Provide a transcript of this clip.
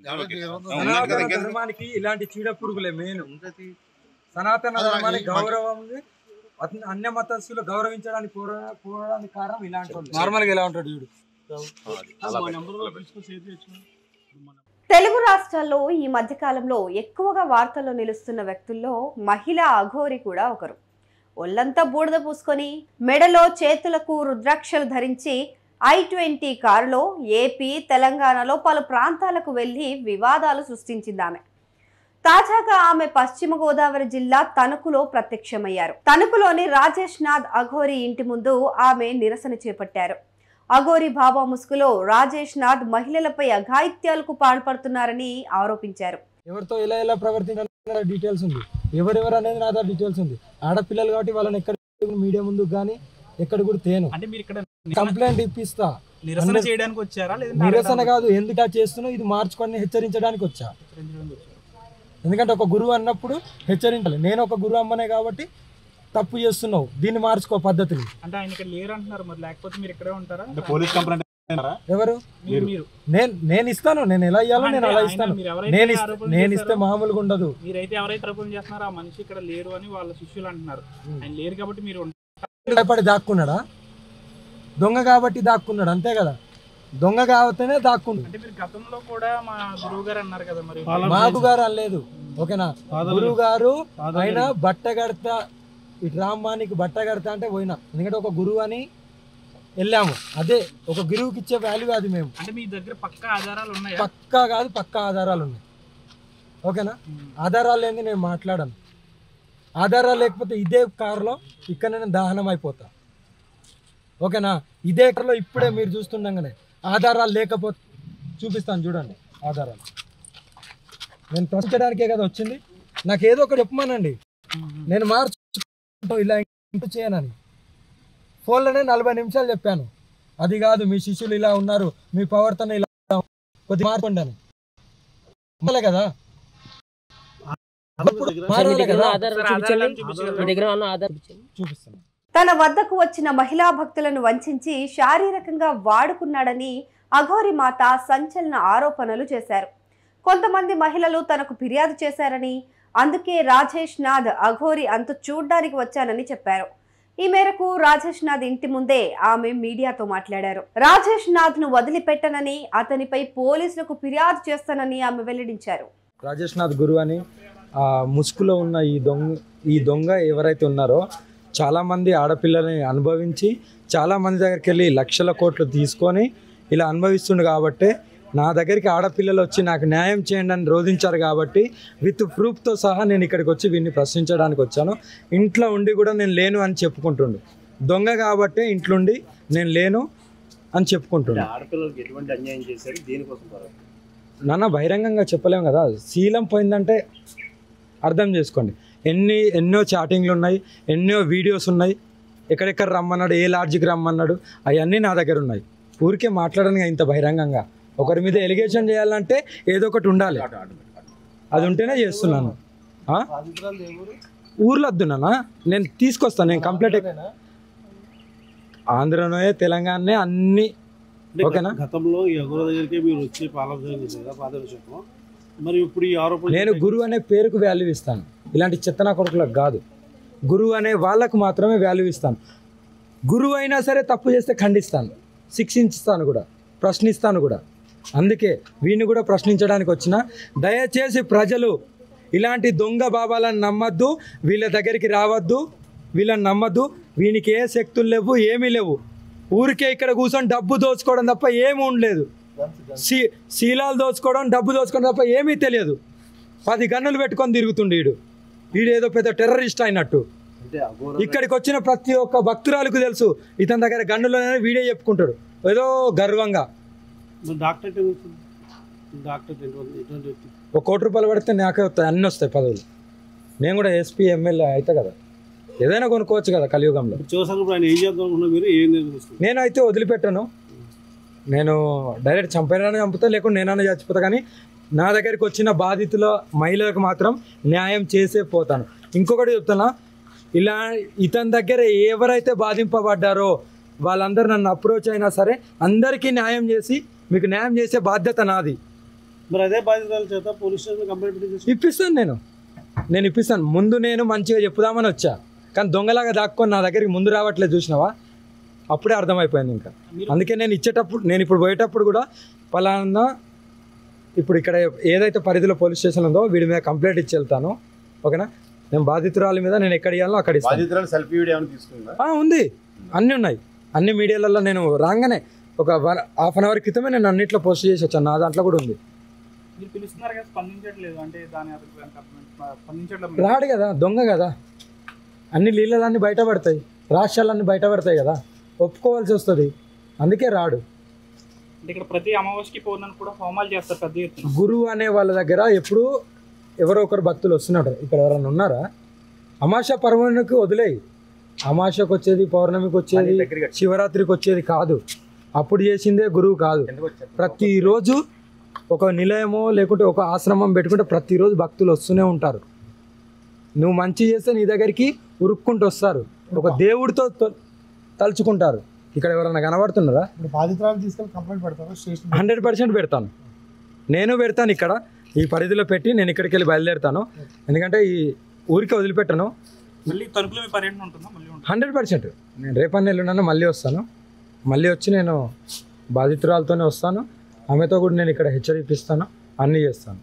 సనాతన ధర్మానికి ఇలాంటి చీడ పురుగులే మెయిన్. సనాతన ధర్మానికి గౌరవం ఉంది, అన్య మతస్థులు గౌరవించడానికి పోవడానికి కారణం ఇలాంటి వాళ్ళు. నార్మల్గా ఎలా ఉంటాడు వీడు. తెలుగు రాష్ట్రాల్లో ఈ మధ్యకాలంలో ఎక్కువగా వార్తల్లో నిలుస్తున్న వ్యక్తుల్లో మహిళా అఘోరి కూడా ఒకరు. ఒళ్ళంతా బూడిద పూసుకొని మెడలో చేతులకు రుద్రాక్షలు ధరించి I-20 కారులో ఏపీ తెలంగాణలో పలు ప్రాంతాలకు వెళ్లి వివాదాలు సృష్టించింది ఆమె. తాజాగా ఆమె పశ్చిమ గోదావరి జిల్లా తణుకులో ప్రత్యక్షమయ్యారు. తణుకులోని రాజేష్ నాథ్ అఘోరి ఇంటి ముందు ఆమె నిరసన చేపట్టారు. అఘోరి బాబా ముసుగులో రాజేష్ నాథ్ మహిళలపై అఘాయిత్యాలకు పాల్పడుతున్నారని ఆరోపించారు. ఎవరితో ఎలా ఎలా ప్రవర్తించాలనే డీటెయిల్స్ ఉంది, ఎవరెవరు అనేది నా దగ్గర డీటెయిల్స్ ఉంది. ఆడపిల్లలు కాబట్టి వాళ్ళని ఎక్కడ మీడియా ముందు కానీ ఎక్కడ కూడా తేను. అంటే మీరు ఇక్కడ కంప్లైంట్ ఇప్పిస్తా. నిరసన చేయడానికి వచ్చారా? నిరసన కాదు, ఎందుకు చేస్తున్నావు ఇది మార్చుకొని హెచ్చరించడానికి వచ్చా. ఎందుకంటే ఒక గురువు అన్నప్పుడు హెచ్చరించాలి. నేను ఒక గురువు అమ్మనే కాబట్టి తప్పు చేస్తున్నావు, దీన్ని మార్చుకో పద్ధతిని. అంటే ఆయన ఇక్కడ లేరు అంటున్నారు, మరి లేకపోతే మీరు ఇక్కడే ఉంటారా? పోలీస్ కంప్లైంట్ ఎవరు? నేను ఇస్తాను, నేను ఎలా ఇవ్వాలో నేను అలా ఇస్తాను. నేను ఇస్తే మామూలుగా ఉండదు. మీరైతే ఎవరైతే ఆరోపణ చేస్తున్నారో ఆ మనిషి ఇక్కడ లేరు అని వాళ్ళ శిష్యులు అంటున్నారు. ఆయన లేరు కాబట్టి మీరు భయపడి దాక్కున్నాడా? దొంగ కాబట్టి దాక్కున్నాడు, అంతే కదా. దొంగ కాబట్టినే దాక్కున్నాడు. అంటే మీరు గతంలో కూడా మా గురువు గారు అన్నారు కదా, మరి మాకు గారు అనలేదు. ఓకేనా, గురువు గారు ఆయన బట్ట కడతా ఇటు రామ్మానికి బట్ట కడతా అంటే పోయినా. ఎందుకంటే ఒక గురువు అని వెళ్ళాము, అదే ఒక గురువుకి ఇచ్చే వాల్యూ అది. మేము అంటే మీ దగ్గర పక్కా ఆధారాలు ఉన్నాయి? పక్కా కాదు, పక్కా ఆధారాలు ఉన్నాయి. ఓకేనా, ఆధారాలు ఏంది నేను మాట్లాడను. ఆధారాలు లేకపోతే ఇదే కారులో ఇక్కడ నేను దహనం అయిపోతా. ఓకేనా, ఇదే కారులో ఇప్పుడే మీరు చూస్తుండగానే ఆధారాలు లేకపోతే చూపిస్తాను, చూడండి ఆధారాలు. నేను ప్రశ్నించడానికే కదా వచ్చింది, నాకు ఏదో ఒకటి చెప్పమానండి, నేను మార్చుకుంటా ఇలా చేయనని. ఫోన్లోనే 40 నిమిషాలు చెప్పాను. అది కాదు మీ శిష్యులు ఇలా ఉన్నారు, మీ ప్రవర్తన ఇలా కొద్దిగా మార్చుకోండి అని కదా. తన వద్దకు వచ్చిన మహిళా భక్తులను వంచి శారీరకంగా వాడుకున్నాడని అఘోరి మాత సంచలన ఆరోపణలు చేశారు. కొంతమంది మహిళలు తనకు ఫిర్యాదు చేశారని, అందుకే రాజేష్ నాథ్ అఘోరి అంత చూడ్డానికి వచ్చానని చెప్పారు. ఈ మేరకు రాజేష్ నాథ్ ఇంటి ముందే ఆమె మీడియాతో మాట్లాడారు. రాజేష్ నాథ్ ను వదిలిపెట్టనని, అతనిపై పోలీసులకు ఫిర్యాదు చేస్తానని ఆమె వెల్లడించారు. రాజేష్ నాథ్ గురువు అని ముసుగులో ఉన్న ఈ దొంగ ఎవరైతే ఉన్నారో చాలామంది ఆడపిల్లల్ని అనుభవించి చాలామంది దగ్గరికి వెళ్ళి లక్షల కోట్లు తీసుకొని ఇలా అనుభవిస్తుండు. కాబట్టి నా దగ్గరికి ఆడపిల్లలు వచ్చి నాకు న్యాయం చేయండి అని రోధించారు. కాబట్టి విత్ ప్రూఫ్తో సహా నేను ఇక్కడికి వచ్చి వీడిని ప్రశ్నించడానికి వచ్చాను. ఇంట్లో ఉండి కూడా నేను లేను అని చెప్పుకుంటుండు. దొంగ కాబట్టి ఇంట్లో ఉండి నేను లేను అని చెప్పుకుంటుండు. నాన్న బహిరంగంగా చెప్పలేము కదా, శీలం పోయిందంటే అర్థం చేసుకోండి. ఎన్నో చాటింగ్లు ఉన్నాయి, ఎన్నో వీడియోస్ ఉన్నాయి, ఎక్కడెక్కడ రమ్మన్నాడు, ఏ లాడ్జికి రమ్మన్నాడు, అవన్నీ నా దగ్గర ఉన్నాయి. ఊరికే మాట్లాడను ఇంత బహిరంగంగా. ఒకరి మీద ఎలిగేషన్ చేయాలంటే ఏదో ఒకటి ఉండాలి, అది ఉంటేనే చేస్తున్నాను. ఊర్లో వద్దునా నేను తీసుకొస్తాను, నేను కంప్లీట్ ఆంధ్రలోనే తెలంగాణనే అన్ని. ఓకేనా, గతంలో ఎవరి దగ్గరికి మీరు వచ్చి పాదర్శకం, మరి ఇప్పుడు ఈ ఆరోపణ. నేను గురువు అనే పేరుకు వాల్యూ ఇస్తాను, ఇలాంటి చెత్తనా కొడుకులకు కాదు. గురువు అనే వాళ్ళకు మాత్రమే వాల్యూ ఇస్తాను. గురువు అయినా సరే తప్పు చేస్తే ఖండిస్తాను, శిక్షిస్తాను కూడా, ప్రశ్నిస్తాను కూడా. అందుకే వీడిని కూడా ప్రశ్నించడానికి వచ్చిన. దయచేసి ప్రజలు ఇలాంటి దొంగ బాబాలను నమ్మద్దు, వీళ్ళ దగ్గరికి రావద్దు, వీళ్ళని నమ్మద్దు. వీనికి ఏ శక్తులు లేవు, ఏమీ లేవు. ఊరికే ఇక్కడ కూర్చొని డబ్బు దోచుకోవడం తప్ప ఏమీ ఉండలేదు. శీలాలు దోచుకోవడం, డబ్బు దోచుకోవడం తప్ప ఏమీ తెలియదు. 10 గన్నులు పెట్టుకొని తిరుగుతుండే వీడేదో పెద్ద టెర్రరిస్ట్ అయినట్టు. ఇక్కడికి వచ్చిన ప్రతి ఒక్క భక్తురాలకు తెలుసు ఇతని దగ్గర గన్నులనే వీడే చెప్పుకుంటాడు ఏదో గర్వంగా. ₹1 కోటి పడితే నాకే వస్తాయి, అన్నీ వస్తాయి పదవులు. నేను కూడా ఎస్పీ ఎమ్మెల్యే అయితే కదా, ఏదైనా కొనుక్కోవచ్చు కదా కలియుగంలో. నేనైతే వదిలిపెట్టాను, నేను డైరెక్ట్ చంపేనా చంపుతా, లేకుంటే నేనైనా చచ్చిపోతా. కానీ నా దగ్గరికి వచ్చిన బాధితుల మహిళలకు మాత్రం న్యాయం చేసే పోతాను. ఇంకొకటి చెప్తున్నా, ఇలా ఇతని దగ్గర ఎవరైతే బాధింపబడ్డారో వాళ్ళందరూ నన్ను అప్రోచ్ అయినా సరే అందరికీ న్యాయం చేసి మీకు న్యాయం చేసే బాధ్యత నాది. మరి అదే బాధితురాల చేత పోలీస్ స్టేషన్ కంప్లైంట్ చేసి ఇప్పిస్తాను నేను ఇప్పిస్తాను. ముందు నేను మంచిగా చెప్పుదామని వచ్చా, కానీ దొంగలాగా దాక్కొని నా దగ్గరికి ముందు రావట్లేదు, చూసినావా? అప్పుడే అర్థమైపోయింది. ఇంకా అందుకే నేను ఇచ్చేటప్పుడు, నేను ఇప్పుడు పోయేటప్పుడు కూడా పలానా ఇప్పుడు ఇక్కడ ఏదైతే పరిధిలో పోలీస్ స్టేషన్ ఉందో వీడి మీద కంప్లైంట్ ఇచ్చి వెళ్తాను, ఓకేనా? నేను బాధితురాలి మీద నేను ఎక్కడ ఇవ్వాలో అక్కడ ఇస్తాను. ఉంది, అన్నీ ఉన్నాయి, అన్ని మీడియాలలో. నేను రాగానే ఒక 1/2 అవర్ క్రితమే నేను అన్నింటిలో పోస్ట్ చేసి వచ్చాను, నా దాంట్లో కూడా ఉంది. రాడు కదా, దొంగ కదా, అన్ని లీలలన్నీ బయటపడతాయి, రహస్యాలన్నీ బయటపడతాయి కదా, ఒప్పుకోవాల్సి వస్తుంది, అందుకే రాడు. ఇక్కడ ప్రతి అమావాస్యకి పౌర్ణమికి కూడా హోమాలు చేస్తారు పెద్ద ఎత్తున. గురువు అనే వాళ్ళ దగ్గర ఎప్పుడు ఎవరో ఒకరు భక్తులు వస్తున్నారు. ఇక్కడ ఎవరైనా ఉన్నారా? అమావాస్య పౌర్ణమికి వదిలేయి, అమావాస్యకు వచ్చేది, పౌర్ణమికి వచ్చేది, శివరాత్రికి వచ్చేది కాదు, అప్పుడు చేసిందే గురువు కాదు. ప్రతిరోజు ఒక నిలయమో లేకుంటే ఒక ఆశ్రమం పెట్టుకుంటే ప్రతిరోజు భక్తులు వస్తూనే ఉంటారు. నువ్వు మంచి చేస్తే నీ దగ్గరికి ఉరుక్కుంటూ వస్తారు, ఒక దేవుడితో తలుచుకుంటారు. ఇక్కడ ఎవరైనా కనబడుతున్నారా? 100% పెడతాను, నేను పెడతాను. ఇక్కడ ఈ పరిధిలో పెట్టి నేను ఇక్కడికి వెళ్ళి బయలుదేరుతాను, ఎందుకంటే ఈ ఊరికి వదిలిపెట్టను. 100% నేను రేపటి నెలలోనైనా మళ్ళీ వస్తాను, మళ్ళీ వచ్చి నేను బాధితురాలతోనే వస్తాను, ఆమెతో కూడా నేను ఇక్కడ హెచ్చరిపిస్తాను, అన్నీ చేస్తాను.